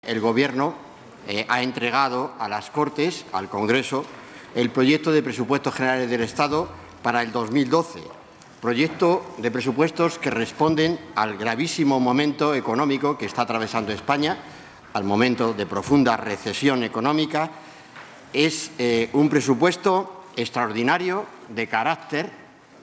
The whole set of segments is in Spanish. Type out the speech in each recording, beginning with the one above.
el Gobierno ha entregado a las Cortes, al Congreso, el proyecto de presupuestos generales del Estado para el 2012, proyecto de presupuestos que responden al gravísimo momento económico que está atravesando España, al momento de profunda recesión económica. Es un presupuesto extraordinario, de carácter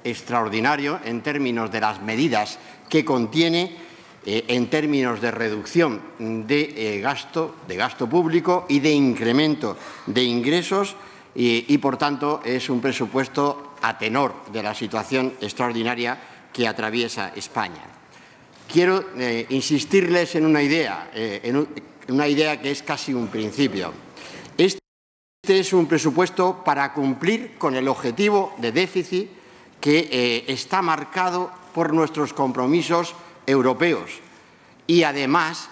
extraordinario en términos de las medidas que contiene, en términos de reducción de gasto público y de incremento de ingresos y, por tanto, es un presupuesto a tenor de la situación extraordinaria que atraviesa España. Quiero insistirles en una idea, que es casi un principio. Este es un presupuesto para cumplir con el objetivo de déficit que está marcado por nuestros compromisos europeos y, además,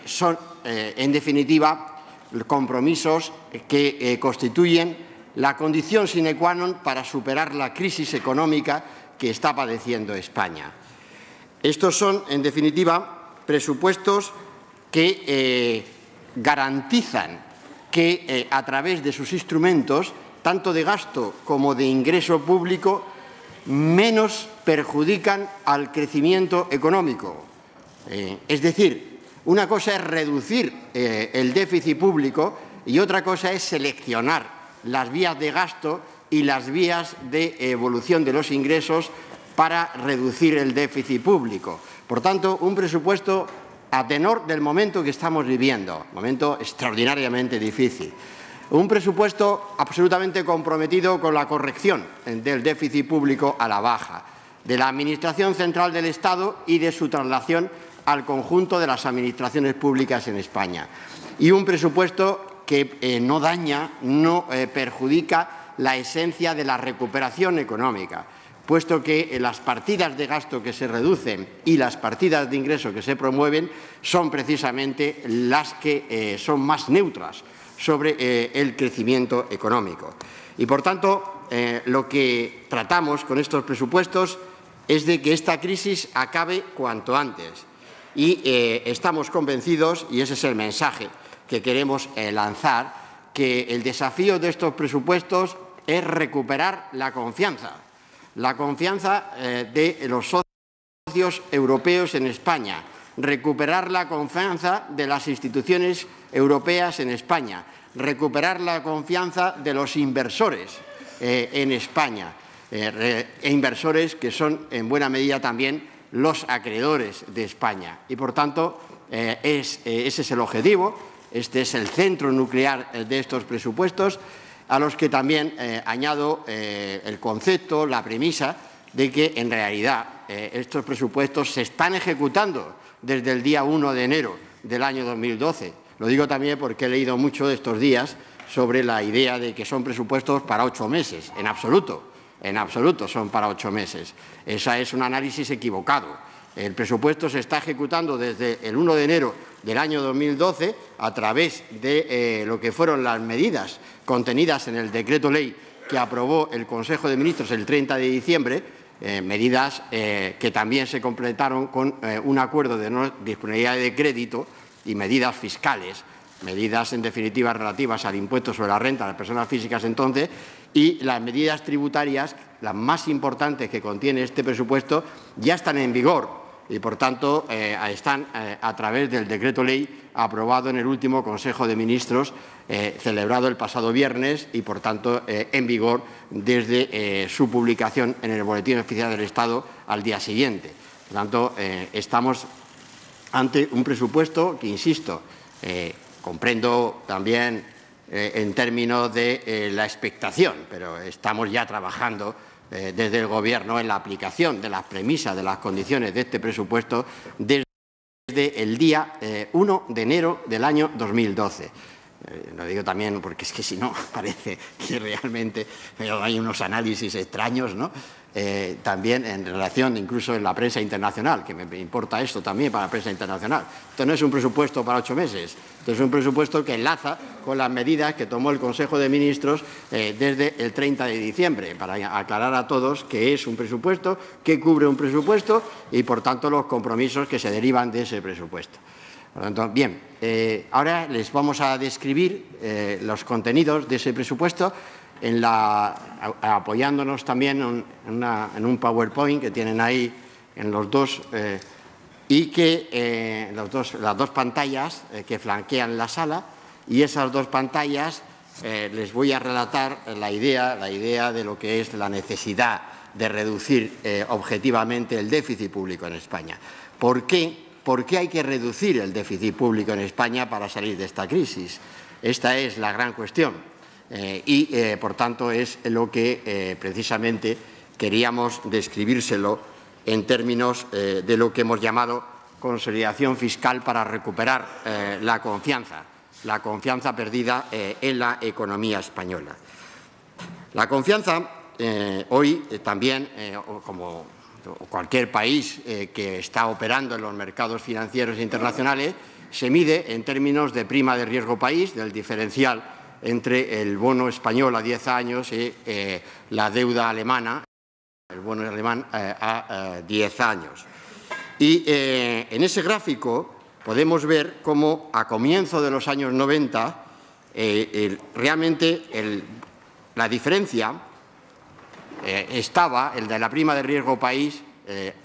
son, en definitiva, compromisos que constituyen la condición sine qua non para superar la crisis económica que está padeciendo España. Estos son, en definitiva, presupuestos que garantizan que, a través de sus instrumentos, tanto de gasto como de ingreso público, menos perjudican al crecimiento económico. Es decir, una cosa es reducir el déficit público y otra cosa es seleccionar las vías de gasto y las vías de evolución de los ingresos para reducir el déficit público. Por tanto, un presupuesto a tenor del momento que estamos viviendo, momento extraordinariamente difícil. Un presupuesto absolutamente comprometido con la corrección del déficit público a la baja, de la Administración Central del Estado y de su traslación al conjunto de las administraciones públicas en España. Y un presupuesto que no daña, no perjudica la esencia de la recuperación económica, puesto que las partidas de gasto que se reducen y las partidas de ingreso que se promueven son precisamente las que son más neutras sobre el crecimiento económico. Y, por tanto, lo que tratamos con estos presupuestos es de que esta crisis acabe cuanto antes. Y estamos convencidos, y ese es el mensaje que queremos lanzar, que el desafío de estos presupuestos es recuperar la confianza de los socios europeos en España, recuperar la confianza de las instituciones europeas en España, recuperar la confianza de los inversores en España, inversores que son en buena medida también los acreedores de España. Y, por tanto, ese es el objetivo, este es el centro nuclear de estos presupuestos, a los que también añado el concepto, la premisa de que, en realidad, estos presupuestos se están ejecutando desde el día 1 de enero del año 2012. Lo digo también porque he leído mucho estos días sobre la idea de que son presupuestos para 8 meses. En absoluto son para 8 meses. Ese es un análisis equivocado. El presupuesto se está ejecutando desde el 1 de enero del año 2012 a través de lo que fueron las medidas contenidas en el decreto ley que aprobó el Consejo de Ministros el 30 de diciembre, medidas que también se completaron con un acuerdo de no disponibilidad de crédito y medidas fiscales, medidas en definitiva relativas al impuesto sobre la renta de las personas físicas entonces, y las medidas tributarias, las más importantes que contiene este presupuesto, ya están en vigor y, por tanto, están a través del decreto ley aprobado en el último Consejo de Ministros celebrado el pasado viernes y, por tanto, en vigor desde su publicación en el Boletín Oficial del Estado al día siguiente. Por tanto, estamos ante un presupuesto que, insisto, comprendo también en términos de la expectación, pero estamos ya trabajando desde el Gobierno en la aplicación de las premisas, de las condiciones de este presupuesto desde el día 1 de enero del año 2012. Lo digo también porque es que si no parece que realmente hay unos análisis extraños, ¿no? También en relación, incluso en la prensa internacional, que me importa esto también para la prensa internacional. Esto no es un presupuesto para 8 meses, esto es un presupuesto que enlaza con las medidas que tomó el Consejo de Ministros desde el 30 de diciembre, para aclarar a todos que es un presupuesto, que cubre un presupuesto y, por tanto, los compromisos que se derivan de ese presupuesto. Por lo tanto, bien, ahora les vamos a describir los contenidos de ese presupuesto apoyándonos también en un PowerPoint que tienen ahí en los dos y que las dos pantallas que flanquean la sala, y esas dos pantallas les voy a relatar la idea de lo que es la necesidad de reducir objetivamente el déficit público en España. ¿Por qué hay que reducir el déficit público en España para salir de esta crisis? Esta es la gran cuestión por tanto, es lo que precisamente queríamos describírselo en términos de lo que hemos llamado consolidación fiscal para recuperar la confianza perdida en la economía española. La confianza hoy también, como cualquier país que está operando en los mercados financieros internacionales, se mide en términos de prima de riesgo país, del diferencial entre el bono español a 10 años y la deuda alemana, el bono alemán a 10 años. Y en ese gráfico podemos ver cómo a comienzo de los años 90 realmente la diferencia estaba, el de la prima de riesgo país,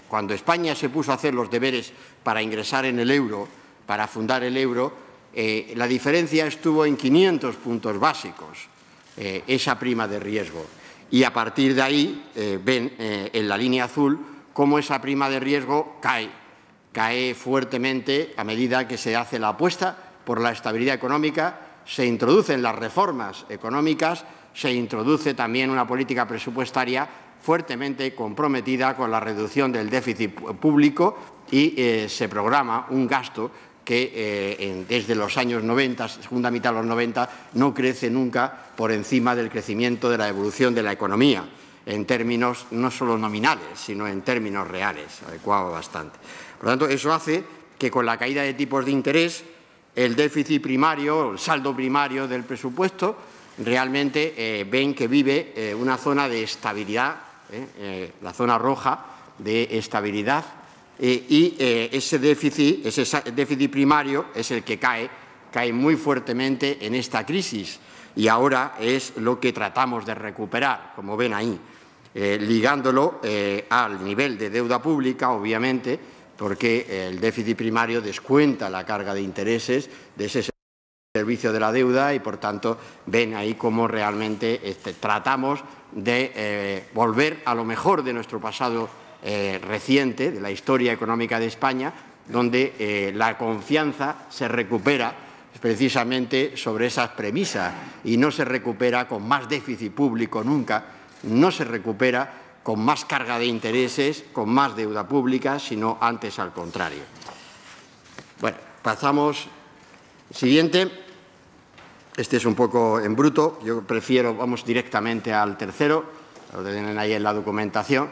cuando España se puso a hacer los deberes para ingresar en el euro, para fundar el euro, la diferencia estuvo en 500 puntos básicos, esa prima de riesgo. Y a partir de ahí ven en la línea azul cómo esa prima de riesgo cae fuertemente a medida que se hace la apuesta por la estabilidad económica, se introducen las reformas económicas, se introduce también una política presupuestaria fuertemente comprometida con la reducción del déficit público y se programa un gasto que desde los años 90, segunda mitad de los 90, no crece nunca por encima del crecimiento de la evolución de la economía, en términos no solo nominales, sino en términos reales, adecuado bastante. Por lo tanto, eso hace que con la caída de tipos de interés, el déficit primario, el saldo primario del presupuesto, realmente ven que vive una zona de estabilidad, la zona roja de estabilidad, y ese déficit primario es el que cae muy fuertemente en esta crisis, y ahora es lo que tratamos de recuperar, como ven ahí, ligándolo al nivel de deuda pública, obviamente, porque el déficit primario descuenta la carga de intereses de ese servicio de la deuda y, por tanto, ven ahí cómo realmente tratamos de volver a lo mejor de nuestro pasado reciente, de la historia económica de España, donde la confianza se recupera precisamente sobre esas premisas y no se recupera con más déficit público nunca, no se recupera con más carga de intereses, con más deuda pública, sino antes al contrario. Bueno, pasamos. Siguiente. Este es un poco en bruto. Yo prefiero, vamos directamente al tercero, lo tienen ahí en la documentación,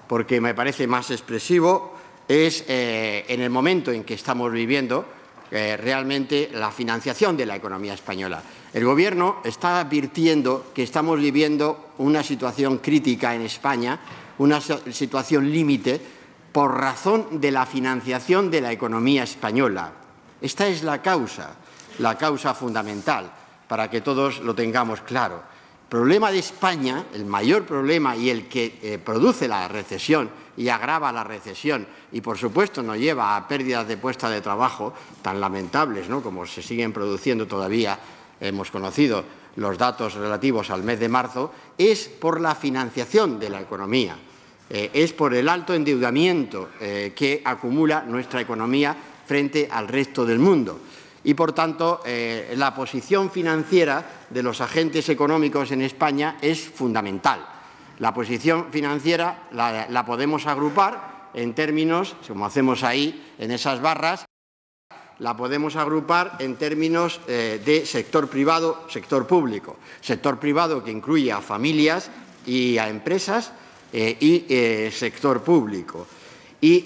porque me parece más expresivo. Es en el momento en que estamos viviendo realmente la financiación de la economía española. El Gobierno está advirtiendo que estamos viviendo una situación crítica en España, una situación límite, por razón de la financiación de la economía española. Esta es la causa fundamental, para que todos lo tengamos claro. El problema de España, el mayor problema y el que produce la recesión y agrava la recesión y, por supuesto, nos lleva a pérdidas de puestos de trabajo tan lamentables, ¿no?, como se siguen produciendo todavía. Hemos conocido los datos relativos al mes de marzo, es por la financiación de la economía, es por el alto endeudamiento que acumula nuestra economía frente al resto del mundo. Y, por tanto, la posición financiera de los agentes económicos en España es fundamental. La posición financiera la podemos agrupar en términos, como hacemos ahí en esas barras, la podemos agrupar en términos de sector privado, sector público. Sector privado que incluye a familias y a empresas y sector público. Y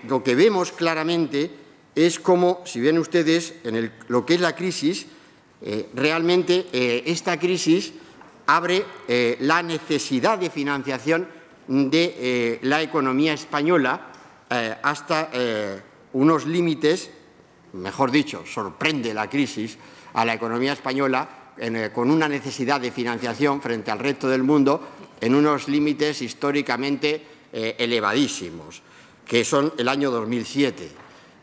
lo que vemos claramente es como, si ven ustedes, en lo que es la crisis, realmente esta crisis abre la necesidad de financiación de la economía española hasta unos límites mejor dicho, sorprende la crisis a la economía española con una necesidad de financiación frente al resto del mundo en unos límites históricamente elevadísimos, que son el año 2007.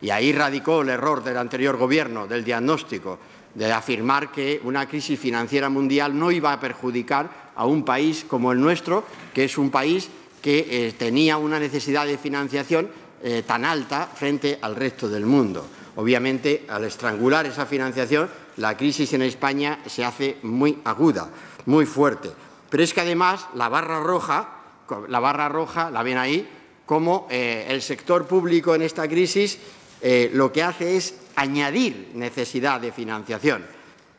Y ahí radicó el error del anterior Gobierno, del diagnóstico, de afirmar que una crisis financiera mundial no iba a perjudicar a un país como el nuestro, que es un país que tenía una necesidad de financiación tan alta frente al resto del mundo. Obviamente, al estrangular esa financiación, la crisis en España se hace muy aguda, muy fuerte. Pero es que además la barra roja la ven ahí, como el sector público en esta crisis lo que hace es añadir necesidad de financiación.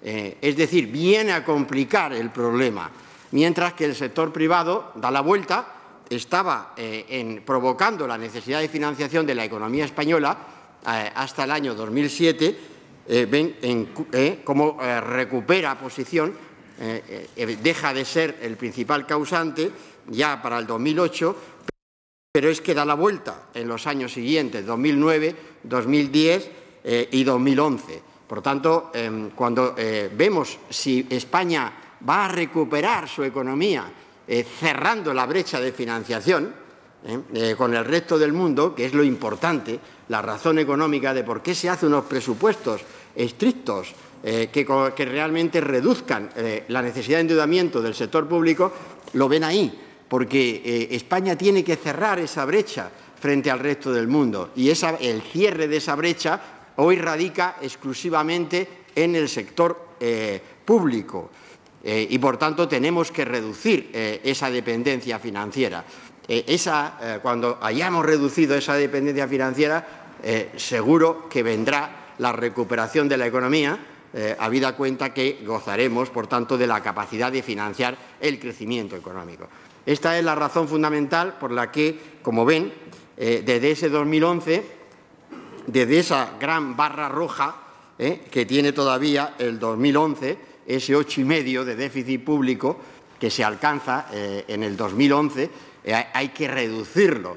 Es decir, viene a complicar el problema, mientras que el sector privado da la vuelta, estaba provocando la necesidad de financiación de la economía española hasta el año 2007, ven cómo recupera posición, deja de ser el principal causante ya para el 2008, pero es que da la vuelta en los años siguientes, 2009, 2010 y 2011. Por tanto, cuando vemos si España va a recuperar su economía cerrando la brecha de financiación con el resto del mundo, que es lo importante, la razón económica de por qué se hacen unos presupuestos estrictos que realmente reduzcan la necesidad de endeudamiento del sector público, lo ven ahí, porque España tiene que cerrar esa brecha frente al resto del mundo y el cierre de esa brecha hoy radica exclusivamente en el sector público y, por tanto, tenemos que reducir esa dependencia financiera. Cuando hayamos reducido esa dependencia financiera, seguro que vendrá la recuperación de la economía, habida cuenta que gozaremos, por tanto, de la capacidad de financiar el crecimiento económico. Esta es la razón fundamental por la que, como ven, desde ese 2011, desde esa gran barra roja que tiene todavía el 2011, ese 8,5 de déficit público que se alcanza en el 2011, hay que reducirlo,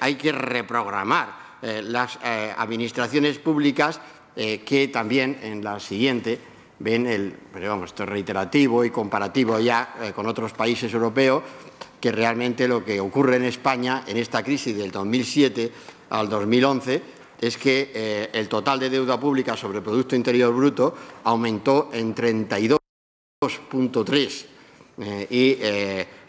hay que reprogramar las administraciones públicas que también en la siguiente ven pero vamos, esto es reiterativo y comparativo ya con otros países europeos, que realmente lo que ocurre en España en esta crisis del 2007 al 2011 es que el total de deuda pública sobre el Producto Interior Bruto aumentó en 32,3 y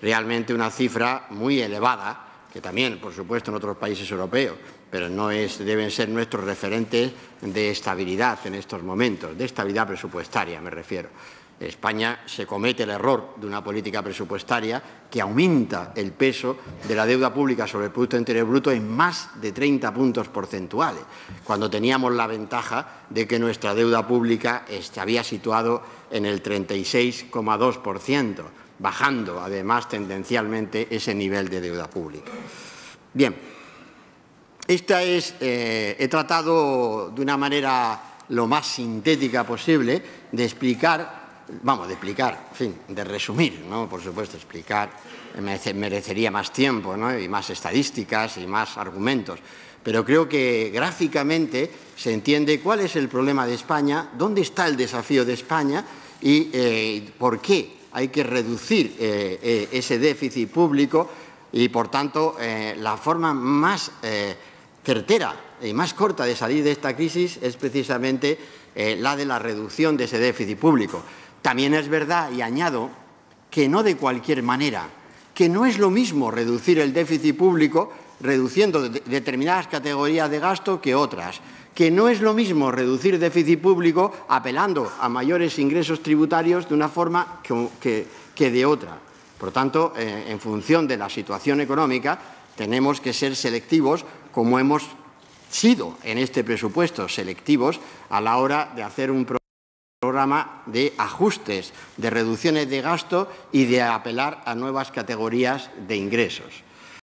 realmente una cifra muy elevada, que también, por supuesto, en otros países europeos, pero no deben ser nuestros referentes de estabilidad en estos momentos, de estabilidad presupuestaria me refiero. España se comete el error de una política presupuestaria que aumenta el peso de la deuda pública sobre el Producto Interior Bruto en más de 30 puntos porcentuales, cuando teníamos la ventaja de que nuestra deuda pública se había situado en el 36,2%, bajando además tendencialmente ese nivel de deuda pública. Bien, he tratado de una manera lo más sintética posible de explicar, de resumir, ¿no? Por supuesto, explicar merecería más tiempo, ¿no? Y más estadísticas y más argumentos, pero creo que gráficamente se entiende cuál es el problema de España, dónde está el desafío de España y por qué hay que reducir ese déficit público y, por tanto, la forma más certera y más corta de salir de esta crisis es precisamente la de la reducción de ese déficit público. También es verdad, y añado, que no de cualquier manera, que no es lo mismo reducir el déficit público reduciendo determinadas categorías de gasto que otras, que no es lo mismo reducir déficit público apelando a mayores ingresos tributarios de una forma que de otra. Por tanto, en función de la situación económica, tenemos que ser selectivos, como hemos sido en este presupuesto, selectivos a la hora de hacer un programa de ajustes, de reducciones de gasto y de apelar a nuevas categorías de ingresos.